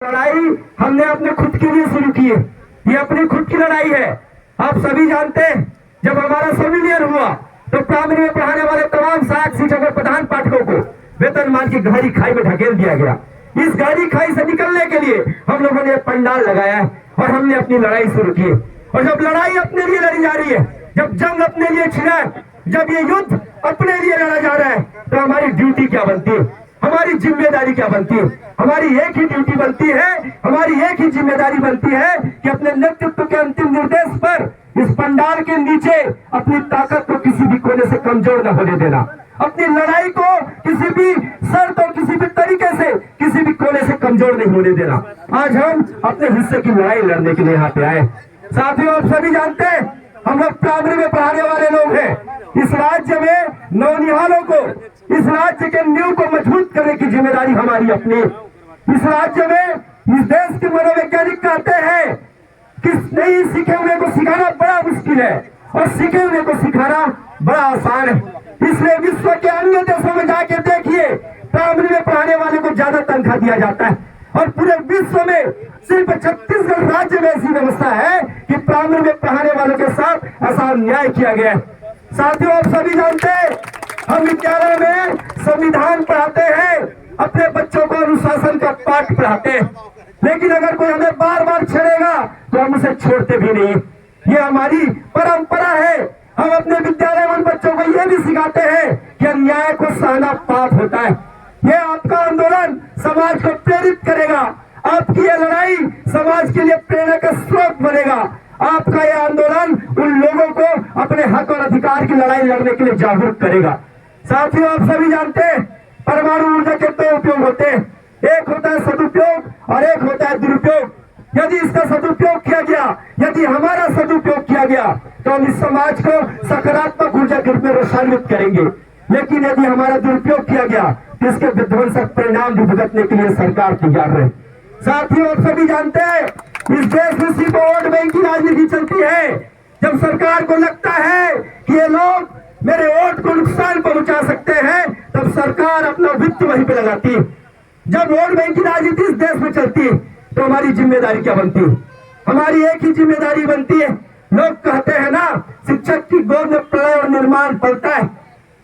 लड़ाई हमने अपने खुद के लिए शुरू की है। ये अपनी खुद की लड़ाई है। आप सभी जानते हैं, जब हमारा संविलियन हुआ तो प्राइमरी में पढ़ाने वाले तमाम सहायक शिक्षक और प्रधान पाठकों को वेतनमान की गहरी खाई में ढकेल दिया गया। इस गहरी खाई से निकलने के लिए हम लोगों ने पंडाल लगाया है और हमने अपनी लड़ाई शुरू की। और जब लड़ाई अपने लिए लड़ी जा रही है, जब जंग अपने लिए छिड़ा है, जब ये युद्ध अपने लिए लड़ा जा रहा है, तो हमारी ड्यूटी क्या बनती है, हमारी जिम्मेदारी क्या बनती है? हमारी एक ही ड्यूटी बनती है, हमारी एक ही जिम्मेदारी बनती है कि अपने नेतृत्व के अंतिम निर्देश पर इस पंडाल के नीचे अपनी ताकत को किसी भी कोने से कमजोर न होने देना, अपनी लड़ाई को किसी भी शर्त और किसी भी तरीके से किसी भी कोने से कमजोर नहीं होने देना। आज हम अपने हिस्से की लड़ाई लड़ने के लिए यहाँ पे आए। साथियों, आप सभी जानते हैं, हम लोग प्राइमरी में पढ़ाने वाले लोग हैं। इस राज्य में नौनिहालों को, इस राज्य के नींव को मजबूत करने की जिम्मेदारी हमारी अपनी। इस राज्य में, इस देश के मनोवैज्ञानिक कहते हैं कि नहीं सीखे हुए को सिखाना बड़ा मुश्किल है और सीखे हुए को सिखाना बड़ा आसान है। इसलिए विश्व के अन्य देशों में जाके देखिए, प्राइमरी में पढ़ाने वाले को ज्यादा तनख्वाह दिया जाता है और पूरे विश्व में सिर्फ छत्तीसगढ़ राज्य में ऐसी व्यवस्था है कि प्राइमरी में पढ़ाने वालों के साथ ऐसा अन्याय किया गया है। साथियों, आप सभी जानते हैं, हम विद्यालय में संविधान पढ़ाते हैं, अपने बच्चों को अनुशासन का पाठ पढ़ाते हैं, लेकिन अगर कोई हमें बार बार छेड़ेगा तो हम उसे छोड़ते भी नहीं। ये हमारी परंपरा है। हम अपने विद्यालय में उन बच्चों को यह भी सिखाते हैं कि अन्याय को सहना पाप होता है। ये आपका आंदोलन समाज को प्रेरित करेगा, आपकी ये लड़ाई समाज के लिए प्रेरणा का स्रोत बनेगा। आपका यह आंदोलन उन लोगों को अपने हक और अधिकार की लड़ाई लड़ने के लिए जागरूक करेगा। साथियों, आप सभी जानते हैं, परमाणु ऊर्जा के दो उपयोग होते हैं, एक होता है सदुपयोग और एक होता है दुरुपयोग। यदि इसका सदुपयोग किया गया, यदि हमारा सदुपयोग किया गया, तो हम इस समाज को सकारात्मक ऊर्जा के रूप में रोशान्वित करेंगे। लेकिन यदि हमारा दुरुपयोग किया गया तो इसके विध्वंसक परिणाम भी भुगतने के लिए सरकार तैयार रहे। साथियों, आप सभी जानते हैं, इस देश में सिर्फ वोट बैंक की राजनीति चलती है। जब सरकार को लगता है कि ये लोग मेरे वोट को नुकसान पहुंचा सकते हैं, तब सरकार अपना वित्त वहीं पे लगाती है। जब वोट बैंक की राजनीति इस देश में चलती है, तो हमारी जिम्मेदारी क्या बनती है? हमारी एक ही जिम्मेदारी बनती है। लोग कहते हैं ना, शिक्षक की गोद में प्रलय और निर्माण पलता है,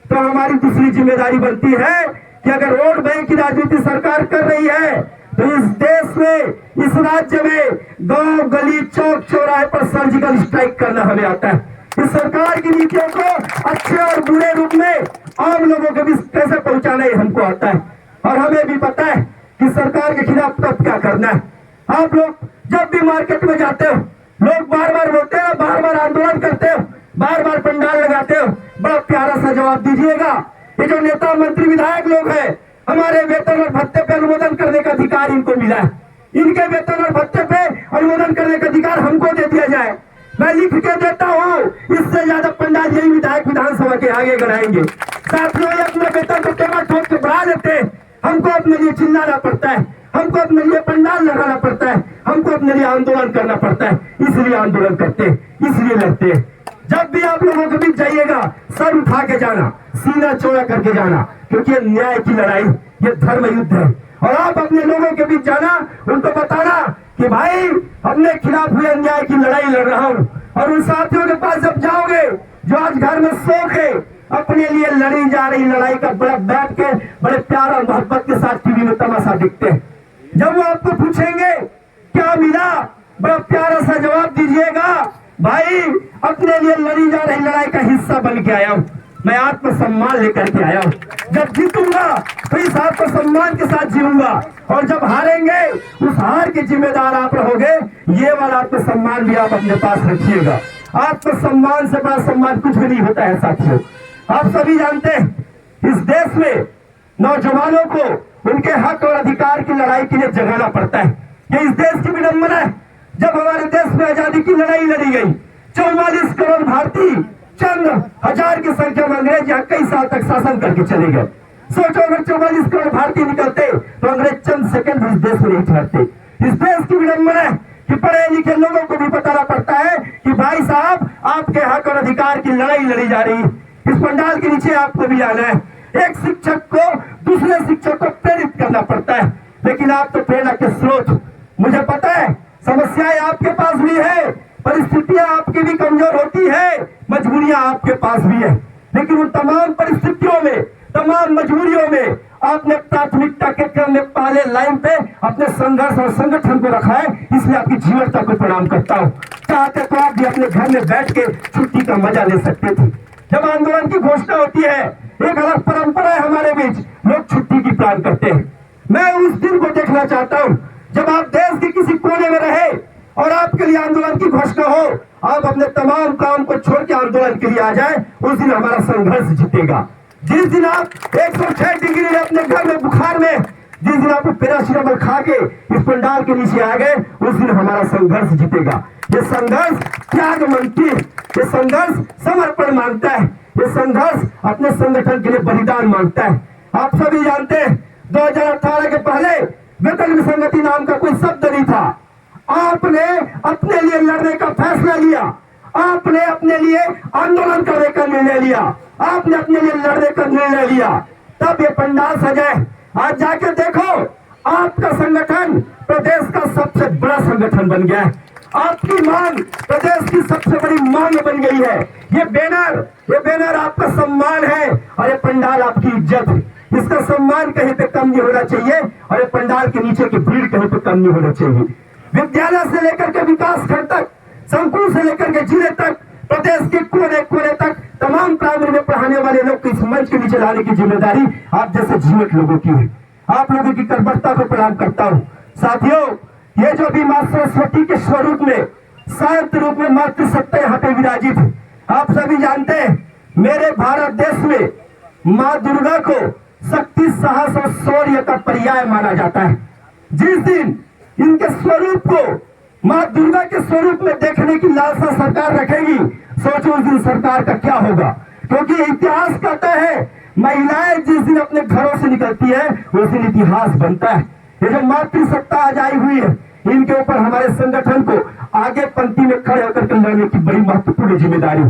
तो हमारी दूसरी जिम्मेदारी बनती है कि अगर वोट बैंक की राजनीति सरकार कर रही है, तो इस देश में, इस राज्य में गांव गली चौक चौराहे पर सर्जिकल स्ट्राइक करना हमें आता है। इस सरकार की नीतियों को अच्छे और बुरे रूप में आम लोगों के बीच कैसे पहुंचाना है हमको आता है, और हमें भी पता है कि सरकार के खिलाफ तब क्या करना है। आप लोग जब भी मार्केट में जाते हो, लोग बार बार बोलते हैं, बार बार आंदोलन करते हो, बार बार पंडाल लगाते हो, बड़ा प्यारा सा जवाब दीजिएगा। ये जो नेता मंत्री विधायक लोग हैं, हमारे वेतन और भत्ते पे अनुमोदन करने का अधिकार इनको मिला है, इनके वेतन और भत्ते पे अनुमोदन करने का अधिकार हमको दे दिया जाए। मैं लिख के देता हूँ, इससे ज्यादा पंडाल यही विधायक विधानसभा के आगे गड़ाएंगे। साथियों, ये अपने वेतन को टेबल ठोक के बढ़ा देते हैं, हमको अपने लिए चिल्लाना पड़ता है, हमको अपने लिए पंडाल लगाना पड़ता है, हमको अपने लिए आंदोलन करना पड़ता है। इसलिए आंदोलन करते हैं, इसलिए लड़ते हैं। जब भी आप लोगों के बीच जाइएगा, सर उठा के जाना, सीना चौड़ा करके जाना, क्योंकि ये न्याय की लड़ाई, ये धर्म युद्ध है। और आप अपने लोगों के बीच जाना, उनको बताना कि भाई हमने खिलाफ हुए अन्याय की लड़ाई लड़ रहा हूँ। और उन साथियों के पास जब जाओगे जो आज घर में सो के अपने लिए लड़ी जा रही लड़ाई का बड़ा बैठ के बड़े प्यार और मोहब्बत के साथ टीवी में तमाशा दिखते हैं, जब वो आपको पूछेंगे क्या मिला, बड़ा प्यारा सा जवाब दीजिएगा, भाई अपने लिए लड़ी जा रही लड़ाई का हिस्सा बन के आया हूँ, मैं आत्मसम्मान लेकर के आया हूँ। जब जीतूंगा तो इस आत्मसम्मान के साथ जीऊंगा, और जब हारेंगे उस हार के जिम्मेदार आप रहोगे। ये वाला आत्मसम्मान भी आप अपने पास रखिएगा। आत्मसम्मान से बड़ा सम्मान कुछ भी नहीं होता है। साथियों, आप सभी जानते हैं, इस देश में नौजवानों को उनके हक और अधिकार की लड़ाई के लिए जगाना पड़ता है। ये इस देश की विडंबना है। जब हमारे देश में आजादी की लड़ाई लड़ी गई, 44 करोड़ भारतीय चंद हजार की संख्या में अंग्रेज यहाँ कई साल तक शासन करके चले गए। सोचो, अगर 44 करोड़ भारतीय निकलते तो अंग्रेज चंद सेकंड में इस देश में नहीं ठहरते। इस देश की विडंबना है कि पढ़े लिखे लोगों को भी बताना पड़ता है कि भाई साहब, आपके हक और अधिकार की लड़ाई लड़ी जा रही है, इस पंडाल के नीचे आपको भी आना है। एक शिक्षक को दूसरे शिक्षक को प्रेरित करना पड़ता है। लेकिन आप तो प्रेरणा के स्रोत। मुझे पता है समस्याएं आपके पास भी है, परिस्थितियां आपकी भी कमजोर होती है, मजबूरियां आपके पास भी है, लेकिन उन तमाम परिस्थितियों में, तमाम मजबूरियों में आपने प्राथमिकता के क्रम में पहले लाइन पे अपने संघर्ष और संगठन को रखा है, इसलिए आपकी जीवनता को प्रणाम करता हूँ। चाहते तो आप भी अपने घर में बैठ के छुट्टी का मजा ले सकते थे। जब आंदोलन की घोषणा होती है, एक अलग परंपरा है हमारे बीच, लोग छुट्टी की प्लान करते हैं। मैं उस दिन को देखना चाहता हूँ जब आप देश के किसी कोने में रहे और आपके लिए आंदोलन की घोषणा हो, आप अपने तमाम काम को छोड़ के आंदोलन के लिए आ जाए, उस दिन हमारा संघर्ष जीतेगा। जिस दिन आप 106 डिग्री में अपने घर में बुखार में, जिस दिन आप पैरासीटामोल खा के इस पंडाल के नीचे आ गए, उस दिन हमारा संघर्ष जीतेगा। ये संघर्ष त्याग मांगती है, ये संघर्ष समर्पण मांगता है, ये संघर्ष अपने संगठन के लिए बलिदान मांगता है। आप सभी जानते हैं 2018 के पहले वेतन विसंगति नाम का कोई शब्द नहीं था। आपने अपने लिए लड़ने का फैसला लिया, आपने अपने लिए आंदोलन करने का निर्णय लिया, आपने अपने लिए लड़ने का निर्णय लिया, तब ये पंडाल सजे। आज जाके देखो, आपका संगठन प्रदेश का सबसे बड़ा संगठन बन गया है। आपकी मांग प्रदेश की सबसे बड़ी मांग बन गई है। ये बैनर आपका सम्मान है और ये पंडाल आपकी इज्जत है। इसका सम्मान कहीं पे कम नहीं होना चाहिए और ये पंडाल के नीचे की भीड़ कहीं पे कम नहीं होना चाहिए। विद्यालय से लेकर के विकास खंड तक, संकुल से लेकर के जिले तक, प्रदेश के कोने कोने तक तमाम प्राइमरी में पढ़ाने वाले लोग को इस मंच के नीचे लाने की जिम्मेदारी आप जैसे जीवित लोगों की है। आप लोगों की कर्मठता को प्रणाम करता हूँ। साथियों, ये जो भी माँ सरस्वती के स्वरूप में, शांत रूप में मातृसत्ता यहाँ पे विराजित है। आप सभी जानते हैं मेरे भारत देश में माँ दुर्गा को शक्ति, साहस और शौर्य का पर्याय माना जाता है। जिस दिन इनके स्वरूप को माँ दुर्गा के स्वरूप में देखने की लालसा सरकार रखेगी, सोचो उस दिन सरकार का क्या होगा। क्योंकि इतिहास कहता है महिलाएं जिस दिन अपने घरों से निकलती है उस दिन इतिहास बनता है। ये जो मातृसत्ता आज आई हुई है, इनके ऊपर हमारे संगठन को आगे पंक्ति में खड़े होकर के लड़ने की बड़ी महत्वपूर्ण जिम्मेदारी।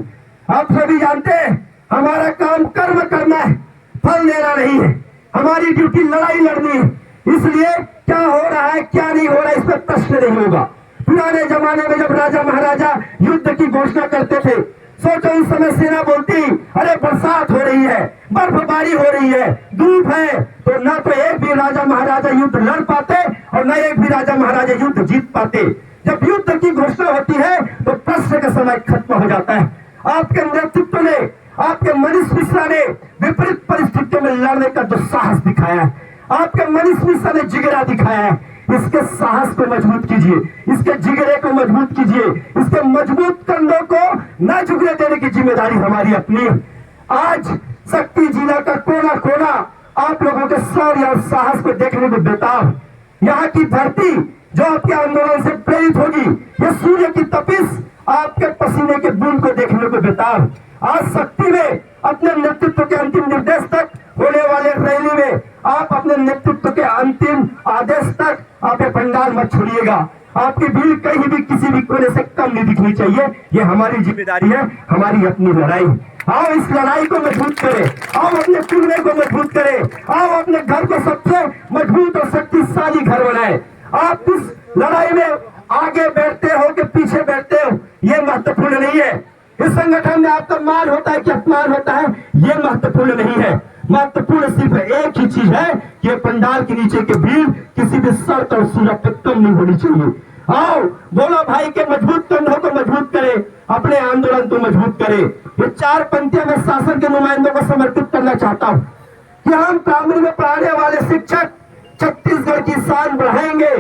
आप सभी जानते हैं हमारा काम कर्म करना है, फल लेना नहीं है। हमारी ड्यूटी लड़ाई लड़नी है। इसलिए क्या हो रहा है क्या नहीं हो रहा है इस पर प्रश्न नहीं होगा। पुराने जमाने में जब राजा महाराजा युद्ध की घोषणा करते थे, सोचो उस समय सेना बोलती अरे बरसात हो रही है, बर्फबारी हो रही है, धूप है, तो ना तो एक भी राजा महाराजा युद्ध लड़ पाते और ना एक भी राजा महाराजा युद्ध जीत पाते। जब युद्ध की घोषणा होती है तो प्रश्न का समय खत्म हो जाता है। आपके नेतृत्व ने, आपके मनीष मिश्रा ने विपरीत परिस्थितियों में लड़ने का जो साहस दिखाया है, आपके मनीष मिश्रा ने जिगरा दिखाया है, इसके साहस को मजबूत कीजिए, इसके जिगरे को मजबूत कीजिए, इसके मजबूत कंधों को न झुकने देने की जिम्मेदारी हमारी अपनी है। आज शक्ति जिला का कोना कोना आप लोगों के शौर्य और साहस को देखने को बेताब। यहाँ की धरती जो आपके आंदोलन से प्रेरित होगी, ये सूर्य की तपिश आपके पसीने के बूंद को देखने को बेताब। आज शक्ति में अपने नेतृत्व के अंतिम निर्देश तक होने वाले रैली में आप अपने नेतृत्व के अंतिम आदेश तक आप ये पंडाल मत छोड़िएगा। आपकी भीड़ कहीं भी किसी भी कोने से कम नहीं दिखनी चाहिए। ये हमारी जिम्मेदारी है, हमारी अपनी लड़ाई। आओ इस लड़ाई को मजबूत करें, आओ अपने कुनबे को मजबूत करें, आओ अपने घर को सबसे मजबूत और शक्तिशाली घर बनाए। आप इस लड़ाई में आगे बैठते हो कि पीछे बैठते हो ये महत्वपूर्ण नहीं है। इस संगठन में आपका मान होता है कि अपमान होता है ये महत्वपूर्ण नहीं है। महत्वपूर्ण सिर्फ एक ही चीज है कि पंडाल के नीचे के भीड़ किसी भी शर्त और सूरत पे कम नहीं होनी चाहिए। आओ बोलो भाई के मजबूत कंधों को मजबूत करे, अपने आंदोलन को मजबूत करे। ये चार पंक्तियां मैं शासन के नुमाइंदों को समर्पित करना चाहता हूँ कि हम प्राइमरी में पढ़ाने वाले शिक्षक छत्तीसगढ़ की शान बढ़ाएंगे।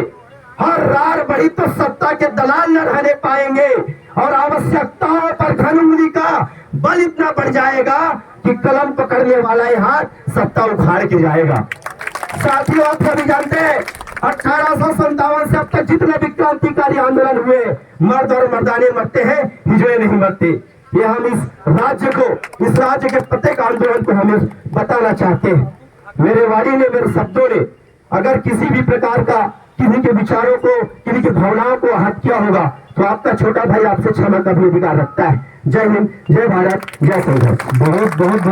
हर रार बढ़ी तो सत्ता के दलाल न रहने पाएंगे और आवश्यकताओं पर घन उंगली का बल इतना बढ़ जाएगा कि कलम पकड़ने वाला ये हाथ सत्ता उखाड़ के जाएगा। साथियों, आप सभी जानते हैं 1857 से अब तक जितने भी क्रांतिकारी आंदोलन हुए, मर्द और मर्दाने मरते हैं, हिजड़े नहीं मरते। ये हम इस राज्य के प्रत्येक आंदोलन को हमें बताना चाहते हैं। मेरे वाणी ने, मेरे शब्दों ने अगर किसी भी प्रकार का किसी के विचारों को, किसी की भावनाओं को आहत किया होगा तो आपका छोटा भाई आपसे क्षमा का भी अधिकार रखता है। जय हिंद, जय भारत, जय संघर्ष। बहुत बहुत